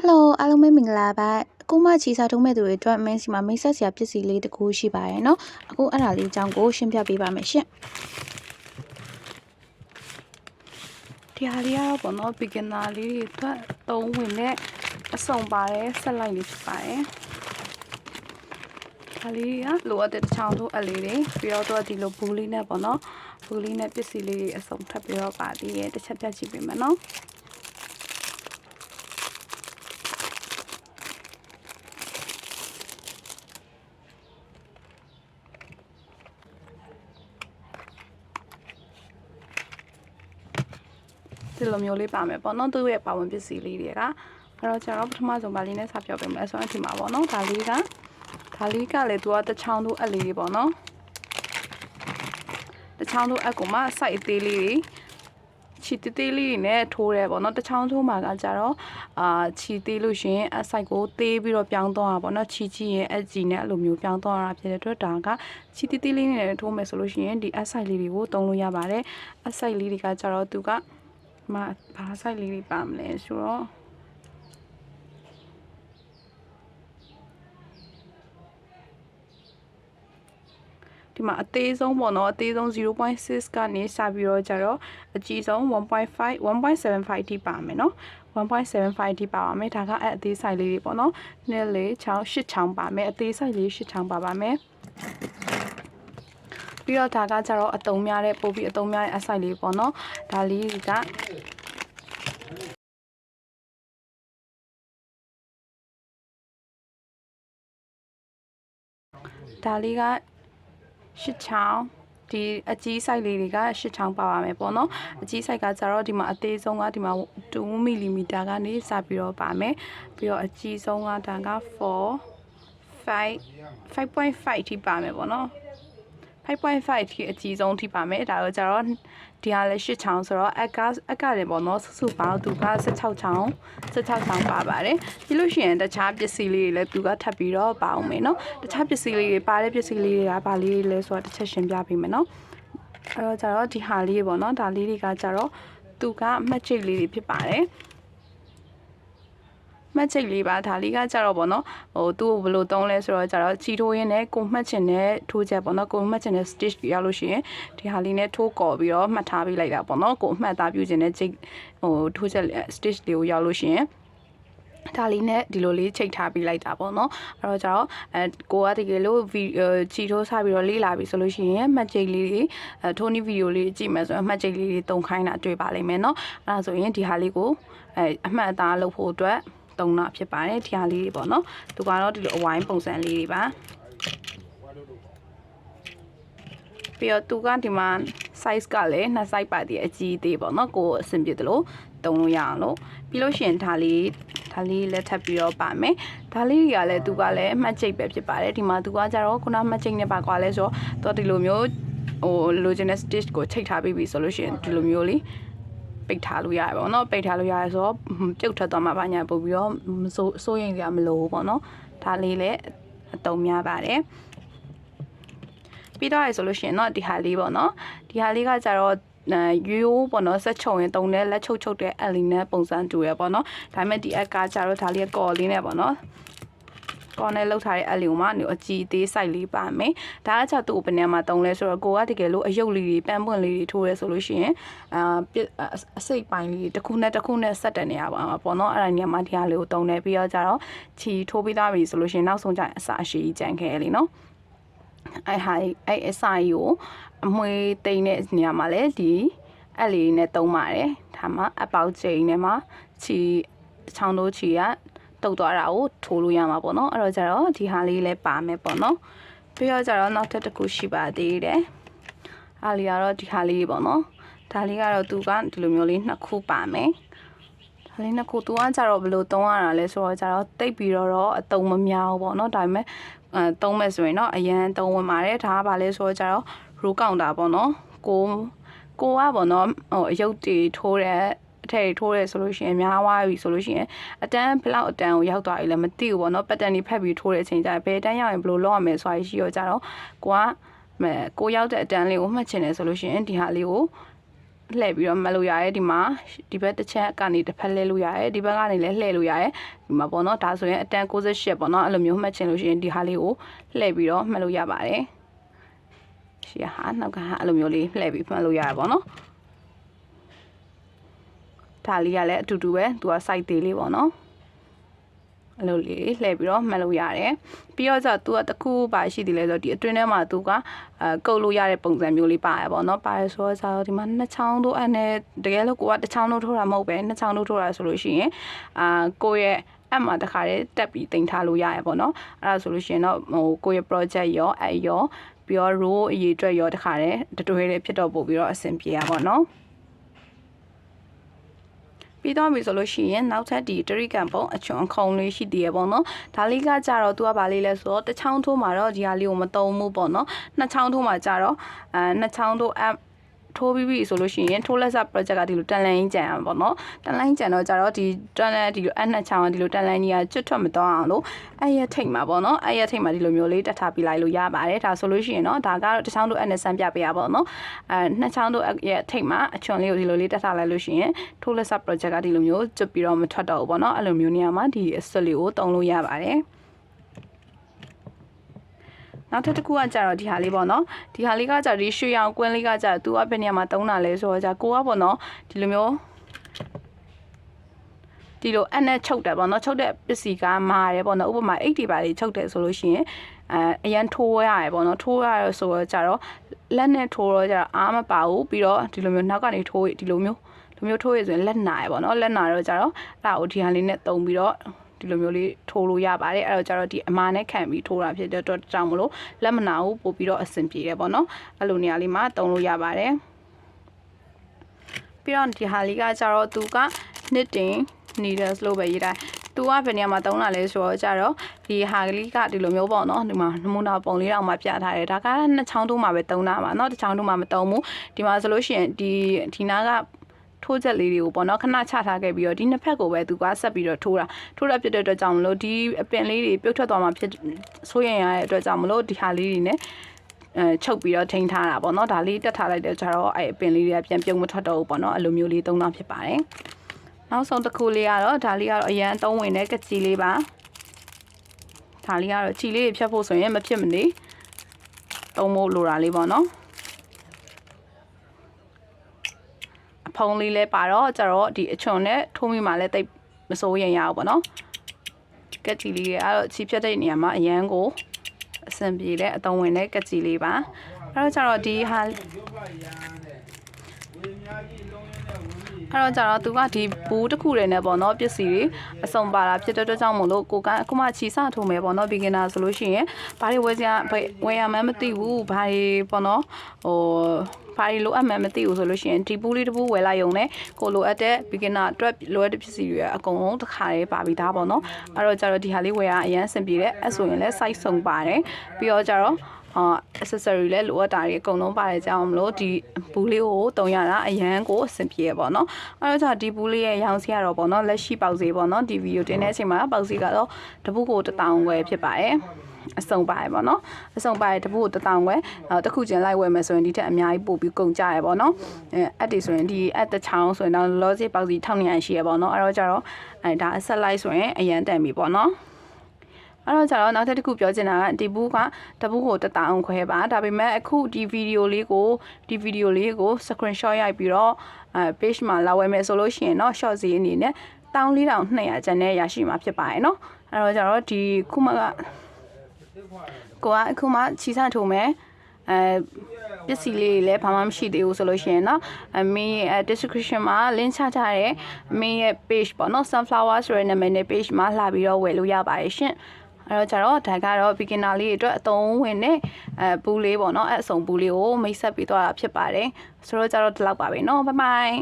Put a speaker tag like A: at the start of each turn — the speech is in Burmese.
A: Hello အားလုံးပဲမင်္ဂလာပါအခုမှခြေစာထုံးမဲ့သူတွေအတွက် main စီမှာမိတ်ဆက်စရာပစ္စည်းလေးတစ်ခုရှိပါရဲ့เนาะအခုအဲ့ဒါလေးအကြောင်းကိုရှင်းပြပေးပါမယ်ရှင်ဒီဟာလေးကတော့ပေါ့နော် beginner လေးတွေအတွက်သုံးဝင်တဲ့အစုံပါတယ်ဆက်လိုက်လေးဖြစ်ပါတယ်ဒါလေးကလိုအပ်တဲ့တချောင်းတို့အလေးတွေပြီးတော့ဒီလိုဘူးလေးနဲ့ပေါ့နော်ဘူးလေးနဲ့ပစ္စည်းလေးတွေအစုံထပ်ပြီးတော့ပါသေးရဲ့တစ်ချက်ပြကြည့်ပေးမယ်เนาะဒီလိုမျိုးလေးပါမယ်ပေါ့နော်သူ့ရဲ့ပါဝင်ပစ္စည်းလေးတွေကအဲ့တော့ကျွန်တော်ပထမဆုံးပါလေးနဲ့စပြောပေးမယ်ဆိုတော့ဒီမှာပေါ့နော်ဒါလေးကလည်းသူကတချောင်းတို့အလေးတွေပေါ့နော်တချောင်းတို့အကူမှာ site အသေးလေးတွေချီသေးလေးတွေနဲ့ထိုးရဲပေါ့နော်တချောင်းထိုးမှာကကြတော့ချီသေးလို့ရှင်အ site ကိုသေးပြီးတော့ပြောင်းသွားတာပေါ့နော်ချီရဲ့အကြီးနဲ့အဲ့လိုမျိုးပြောင်းသွားတာဖြစ်တဲ့အတွက်ဒါကချီသေးလေးနဲ့ထိုးမယ်ဆိုလို့ရှိရင်ဒီ site လေးတွေကိုသုံးလို့ရပါတယ် site လေးတွေကကြတော့သူကဘာဆိုင်လေးတွေပါမလဲဆိုတော့ဒီမှာအသေးဆုံးပေါ့နော်အသေးဆုံး 0.6 ကနေစပြီးတော့ကြတော့အကြီးဆုံး 1.75 ထိပါမယ်နော် 1.75 ထိပါပါမယ်ဒါကအသေးဆိုင်လေးတွေပေါ့နော်နှစ်လေးချောင်း8ချောင်းပါမယ်အသေးဆိုင်လေး8ချောင်းပါမယ်ပြီးတော့ဒါကကြတော့အတုံးများတဲ့ပို့ပြီးအတုံးများတဲ့အဆိုင်လေးပေါ့နော်ဒါလေးကဒါလေးက8ချောင်းဒီအကြီး size လေးတွေက8ချောင်းပါပါမယ်ပေါ့နော်အကြီး size ကကြတော့ဒီမှာအသေးဆုံးကဒီမှာ2 mm ကနေစပြီးတော့ပါမယ်ပြီးတော့အကြီးဆုံးကဒါက5.5 ထိပါမယ်ပေါ့နော်5.5 ထိအကြီးဆုံးထိပါမယ်ဒါတော့ကြတော့ဒီဟာလည်း8ချောင်းဆိုတော့အကလည်းပေါ့နော်စုပေါင်းသူက16ချောင်းပါပါတယ်ပြီးလို့ရှိရင်တခြားပစ္စည်းလေးတွေလည်းသူကထပ်ပြီးတော့ပါအောင်မယ်နော်တခြားပစ္စည်းလေးတွေပါတဲ့ပစ္စည်းလေးတွေကဘာလေးတွေလဲဆိုတော့တစ်ချက်ရှင်းပြပေးမယ်နော်အဲ့တော့ကြတော့ဒီဟာလေးပေါ့နော်ဒါလေးတွေကကြတော့သူကမှတ်ချိတ်လေးတွေဖြစ်ပါတယ်မှတ်ချိတ်လေးပါဒါလေးကကြတော့ပေါ့နော်သူ့ကိုဘယ်လိုသုံးလဲဆိုတော့ကြတော့ချီထိုးရင်းနဲ့ကိုမှတ်ချင်တဲ့ထိုးချက်ပေါ့နော်ကိုမှတ်ချင်တဲ့ stitch ရောက်လို့ရှိရင်ဒီဟာလေးနဲ့ထိုးကော်ပြီးတော့မှတ်ထားပေးလိုက်တာပေါ့နော်ကိုအမှတ်သားပြုချင်တဲ့ချိတ်ထိုးချက် stitch လေးကိုရောက်လို့ရှိရင်ဒါလေးနဲ့ဒီလိုလေးချိတ်ထားပြီးလိုက်တာပေါ့နော်အဲ့တော့ကျတော့ကိုကတကယ်လို့ချီထိုးစပြီးတော့လေးလာပြီဆိုလို့ရှိရင်မှတ်ချိတ်လေးတွေထိုးနီးဗီဒီယိုလေးကြည့်မယ်ဆိုရင်မှတ်ချိတ်လေးတွေတုံခိုင်းတာတွေ့ပါလိမ့်မယ်နော်အဲ့ဒါဆိုရင်ဒီဟာလေးကိုအမှတ်အသားလုပ်ဖို့အတွက်တုံးတာဖြစ်ပါတယ်ဒီဟာလေးတွေပေါ့နော်သူကတော့ဒီလိုအဝိုင်းပုံစံလေးတွေပါပြီးတော့သူကဒီမှာ size ကလည်း2 size ပါတည်းအကြီးသေးပေါ့နော်ကိုအဆင်ပြေတယ်လို့တုံးလို့ရအောင်လို့ပြီးလို့ရှိရင်ဒါလေးလည်းထပ်ပြီးတော့ပါမယ်ဒါလေးတွေကလည်းသူကလည်းမှတ်ချိတ်ပဲဖြစ်ပါတယ်ဒီမှာသူကကြတော့ခုနမှတ်ချိတ်နဲ့ပါကွာလဲဆိုတော့ဒီလိုမျိုးလိုချင်တဲ့ stitch ကိုချိတ်ထားပြီးပြီဆိုလို့ရှိရင်ဒီလိုမျိုးလေးပိတ်ထားလို့ရတယ်ပေါ့နော်ပိတ်ထားလို့ရတယ်ဆိုတော့ပြုတ်ထွက်သွားမှာပါညာပို့ပြီးတော့စိုးရိမ်ကြမလို့ပေါ့နော်ဒါလေးလည်းအတုံးများပါတယ်ပြီးတော့ရဆိုလို့ရှိရင်တော့ဒီဟာလေးပေါ့နော်ဒီဟာလေးကကြတော့ရိုးပေါ့နော်ဆက်ချုံရင်တုံးတဲ့လက်ချုပ်တဲ့အလီနဲ့ပုံစံတူရပေါ့နော်ဒါပေမဲ့ဒီအက်ကကြတော့ဒါလေးကော်လေးနဲ့ပေါ့နော်ကော်နဲ့လောက်ထားတဲ့အလီကိုမှအကြီးသေး size လေးပါမယ်ဒါကချက်သူ့ဘယ်နေရာမှာတုံးလဲဆိုတော့ကိုကတကယ်လို့အယုတ်လေးတွေပန်းပွင့်လေးတွေထိုးရဲဆိုလို့ရှိရင်အစိတ်ပိုင်းလေးတစ်ခုနဲ့ဆက်တဲ့နေရာပါပေါ့နော်အဲ့ဒါနေရာမှာဒီဟာလေးကိုတုံးနေပြီးတော့ကြတော့ချီထိုးပြီးသားပြီဆိုလို့ရှိရင်နောက်ဆုံးကျရင်အစာအရှိကြီးကြံခဲ့လေနော်အဲ့အစာကြီးကိုအမွှေးတိန်တဲ့နေရာမှာလည်းဒီအဲ့လေးနဲ့တုံးပါတယ်ဒါမှအပေါက်ချိန်နဲ့မှချီချောင်းတို့ချီကတုတ်သွားတာကိုထိုးလို့ရမှာပေါ့နော်အဲ့တော့ကျတော့ဒီဟာလေးလည်းပါမယ်ပေါ့နော်ပြီးတော့ကျတော့နောက်ထပ်တစ်ခုရှိပါသေးတယ်အားလေးကတော့ဒီဟာလေးပေါ့နော်ဒါလေးကတော့သူကဒီလိုမျိုးလေး2ခုပါမယ်ဒါလေး2ခုသူကကြတော့ဘယ်လိုသုံးရတာလဲဆိုတော့ကြတော့တိတ်ပြီးတော့အတုံးမများဘူးပေါ့နော်ဒါပေမဲ့သုံးမယ်ဆိုရင်တော့အရန်သုံးဝင်ပါတယ်ဒါကဘာလဲဆိုတော့ကြတော့ row counter ပေါ့နော်ကိုကပေါ့နော်အယုတ်တွေထိုးတဲ့အထည်ထိုးရဲဆိုလို့ရှိရင်များသွားပြီဆိုလို့ရှိရင်အတန်းဘလောက်အတန်းကိုရောက်သွားပြီလဲမသိဘူးပေါ့နော်ပတ်တန်တွေဖက်ပြီးထိုးတဲ့အချိန်ကျရင်ဘယ်တန်းရောက်ရင်ဘယ်လိုလုပ်ရမလဲဆိုတာရှိတော့ကြတော့ကိုရောက်တဲ့အတန်းလေးကိုမှတ်ချင်တယ်ဆိုလို့ရှိရင်ဒီဟာလေးကို လှည့်ပြီးတော့မှတ်လို့ရတယ်ဒီမှာဒီဘက်တစ်ချက်ကနေတစ်ဖက်လှည့်လို့ရတယ်ဒီဘက်ကနေလည်းလှည့်လို့ရတယ်ဒီမှာပေါ့နော်ဒါဆိုရင်အတန်68ပေါ့နော်အဲ့လိုမျိုးမှတ်ချင်လို့ရှိရင်ဒီဟာလေးကိုလှည့်ပြီးတော့မှတ်လို့ရပါတယ်ရှေ့ဟာနောက်ကဟာအဲ့လိုမျိုးလေးလှည့်ပြီးမှတ်လို့ရရပေါ့နော်ဒါလေးကလည်းအတူတူပဲသူက site သေးလေးပေါ့နော်အဲ့လိုလေးလှည့်ပြီးတော့မှတ်လို့ရတယ်ပြီးတော့သူကတခုပါရှိသေးလဲဆိုတော့ဒီအတွင်းထဲမှာသူကကုတ်လို့ရတဲ့ပုံစံမျိုးလေးပါရပေါ့နော်ပါတယ်ဆိုတော့ဒီမှာနှစ်ချောင်းတို့အဲ့နဲ့တကယ်လို့ကိုကတစ်ချောင်းတို့ထိုးတာမဟုတ်ပဲနှစ်ချောင်းတို့ထိုးတာဆိုလို့ရှိရင်ကိုရဲ့အမှတခါတည်းတက်ပြီးတင်ထားလို့ရရပေါ့နော်အဲ့ဒါဆိုလို့ရှိရင်တော့ဟိုကိုရဲ့ project ရောအဲ့ရောပြီးတော့ row အရေးအတွက်ရောတခါတည်းတွဲလေးဖြစ်တော့ပို့ပြီးတော့အဆင်ပြေရပါတော့ပြီးတော့ပြီဆိုလို့ရှိရင်နောက်ထပ်ဒီတရိကန်ပုံအချွန်ခုံလေးရှိသေးရပေါ့နော်ဒါလေးကကြတော့သူကဘာလေးလဲဆိုတော့တစ်ချောင်းထိုးမှာတော့ဒီဟာလေးကိုမတုံးဘူးပေါ့နော်နှစ်ချောင်းထိုးမှာကြတော့နှစ်ချောင်းထိုးထိုးပြီးပြီဆိုလို့ရှိရင်ထိုးလက်စ project ကဒီလိုတန်လန်းကြံအောင်ပေါ့နော်တန်လန်းကြံတော့ကြတော့ဒီတန်လန်းဒီလိုအနှစ်ချောင်းကဒီလိုတန်လန်းကြီးကကျွတ်ထွက်မသွားအောင်လို့အဲ့ရထိတ်မှာပေါ့နော်အဲ့ရထိတ်မှာဒီလိုမျိုးလေးတက်ထားပြလိုက်လို့ရပါတယ်ဒါဆိုလို့ရှိရင်တော့ဒါကတော့တစ်ချောင်းတို့အနှစ်ဆန်းပြပေးရပါတော့နော်နှစ်ချောင်းတို့ရဲ့ထိတ်မှာအချွန်လေးကိုဒီလိုလေးတက်ထားလိုက်လို့ရှိရင်ထိုးလက်စ project ကဒီလိုမျိုးကျွတ်ပြီးတော့မထွက်တော့ဘူးပေါ့နော်အဲ့လိုမျိုးနေရာမှာဒီအစွပ်လေးကိုတုံးလို့ရပါတယ်နောက်ထပ်တစ်ခုကကြတော့ဒီဟာလေးပေါ့နော်ဒီဟာလေးကကြဒီရွှေရောင်ကွင်းလေးကကြသူကဘယ်နေရာမှာတုံးတာလဲဆိုတော့ကြကိုကပေါ့နော်ဒီလိုမျိုးဒီလိုအနဲ့ချုပ်တယ်ပေါ့နော်ချုပ်တဲ့ပစ္စည်းကမာတယ်ပေါ့နော်ဥပမာအိတ်တွေပါလေးချုပ်တယ်ဆိုလို့ရှိရင်အရန်ထိုးရတယ်ပေါ့နော်ထိုးရဆိုတော့ကြတော့လက်နဲ့ထိုးတော့ကြတော့အားမပါဘူးပြီးတော့ဒီလိုမျိုးနောက်ကနေထိုးဒီလိုမျိုးထိုးရဆိုရင်လက်နာရပေါ့နော်လက်နာတော့ကြတော့အဲ့ဒါကိုဒီဟာလေးနဲ့တုံးပြီးတော့ဒီလိုမျိုးလေးထိုးလို့ရပါတယ်အဲ့တော့ကျတော့ဒီအမာနဲ့ခံပြီးထိုးတာဖြစ်တဲ့အတွက်ကြောင့်မလို့လက်မနာဘူးပို့ပြီးတော့အဆင်ပြေတယ်ပေါ့နော်အဲ့လိုနေရာလေးမှာတုံးလို့ရပါတယ်ပြီးတော့ဒီဟာလေးကကျတော့သူက knitting needles လို့ပဲရေးတာသူကဘယ်နေရာမှာတုံးတာလဲဆိုတော့ကျတော့ဒီဟာလေးကဒီလိုမျိုးပေါ့နော်ဒီမှာနမူနာပုံလေးတောင်မှပြထားတယ်ဒါကနှစ်ချောင်းတို့မှာပဲတုံးတာပါเนาะတစ်ချောင်းတို့မှာမတုံးဘူးဒီမှာဆိုလို့ရှိရင်ဒီနားကထိုးချက်လေးတွေကိုပေါ့နော်ခဏချထားခဲ့ပြီးတော့ဒီနှစ်ဖက်ကိုပဲသူကဆက်ပြီးတော့ထိုးတာဖြစ်တဲ့အတွက်ကြောင့်မလို့ဒီအပင်လေးတွေပြုတ်ထွက်သွားမှဖြစ်စိုးရင်ရတဲ့အတွက်ကြောင့်မလို့ဒီဟာလေးတွေနဲ့ချုပ်ပြီးတော့ထိန်းထားတာပေါ့နော်ဒါလေးတက်ထားလိုက်တဲ့ကျတော့အဲ့အပင်လေးတွေကပြန်ပြုတ်မထွက်တော့ဘူးပေါ့နော်အဲ့လိုမျိုးလေးသုံးတာဖြစ်ပါတယ်နောက်ဆုံးတစ်ခုလေးကတော့ဒါလေးကတော့အရန်သုံးဝင်တဲ့ကချီလေးပါဒါလေးကတော့ချီလေးတွေဖြတ်ဖို့ဆိုရင်မဖြစ်မနေသုံးဖို့လိုတာလေးပေါ့နော်ဖုံးလေးလဲပါတော့ကျတော့ဒီအချွန်နဲ့ထိုးမိမှလည်းတိတ်မစိုးရင်ရအောင်ပေါ့နော်ကက်ချီလေးရဲ့အဲ့တော့ချီဖြတ်တဲ့နေရာမှာအရန်ကိုအဆင်ပြေတဲ့အသုံးဝင်တဲ့ကက်ချီလေးပါအဲ့တော့ကျတော့ဒီဟာအဲ့တော့ကျတော့သူကဒီဘူးတစ်ခုတည်းနဲ့ပေါ့နော်ပစ္စည်းတွေအစုံပါတာဖြစ်တဲ့အတွက်ကြောင့်မို့လို့ကိုကအခုမှချီစထိုးမယ်ပေါ့နော် beginner ဆိုလို့ရှိရင်ဘာတွေဝယ်ရမှန်းမသိဘူးဘာတွေပေါ့နော်ဘာတွေလိုအပ်မှန်းမသိဘူးဆိုလို့ရှိရင်ဒီဘူးလေးတစ်ဘူးဝယ်လိုက်ရုံနဲ့ကိုလိုအပ်တဲ့ beginner အတွက်လိုအပ်တဲ့ပစ္စည်းတွေအကုန်လုံးတစ်ခါလေးပါပြီးသားပေါ့နော်အဲ့တော့ကျတော့ဒီဟာလေးဝယ်ရအရင်အဆင်ပြေတယ်အဲ့ဆိုရင်လည်း size စုံပါတယ်ပြီးတော့ကျတော့accessory လည်းလိုအပ်တာတွေအကုန်လုံးပါတယ်ကြောင်းမလို့ဒီဘူးလေးကိုတုံရတာအရန်ကိုအဆင်ပြေပေါ့နော်အဲ့တော့ဒီဘူးလေးရဲ့ရောင်စီကတော့ပေါ့နော်လက်ရှိပေါက်စီပေါ့နော်ဒီဗီဒီယိုတင်တဲ့အချိန်မှာပေါက်စီကတော့တပုတ်ကို1000ဝယ်ဖြစ်ပါတယ်အစုံပါတယ်ပေါ့နော်အစုံပါတယ်တပုတ်ကို1000ဝယ်တစ်ခုချင်းလိုက်ဝယ်မယ်ဆိုရင်ဒီထက်အများကြီးပို့ပြီးကုန်ကြရပေါ့နော်အဲ့ဒီဆိုရင်ဒီအတစ်ချောင်းဆိုရင်တော့ logic ပေါက်စီ1200ရှိရပေါ့နော်အဲ့တော့ကျတော့ဒါအဆက်လိုက်ဆိုရင်အရန်တန်ပြီပေါ့နော်အဲ့တော့ကျတော့နောက်ထပ်တစ်ခုပြောချင်တာကဒီဘူးကတဘူးကို1000ခွဲပါဒါပေမဲ့အခုဒီဗီဒီယိုလေးကို screenshot ရိုက်ပြီးတော့page မှာလာဝယ်မယ်ဆိုလို့ရှိရင်เนาะ short စီအနေနဲ့14200ကျန်တဲ့ရရှိမှာဖြစ်ပါတယ်เนาะအဲ့တော့ကျတော့ဒီခုမှကိုကအခုမှချီစထိုးမယ်ပစ္စည်းလေးလည်းဘာမှမရှိသေးဘူးဆိုလို့ရှိရင်เนาะမင်းရဲ့ description မှာ link ချထားတဲ့မင်းရဲ့ page ပေါ့เนาะ sunflower ဆိုတဲ့နာမည်နဲ့ page မှာလာပြီးတော့ဝယ်လို့ရပါတယ်ရှင်အဲ့တော့ကျတော့ဒါကတော့ beginner လေးတွေအတွက်အသုံးဝင်တဲ့ဘူးလေးပေါ့เนาะအဆုံဘူးလေးကိုမိတ်ဆက်ပေးသွားတာဖြစ်ပါတယ်ဆိုတော့ကျတော့ဒီလောက်ပါပဲเนาะ bye bye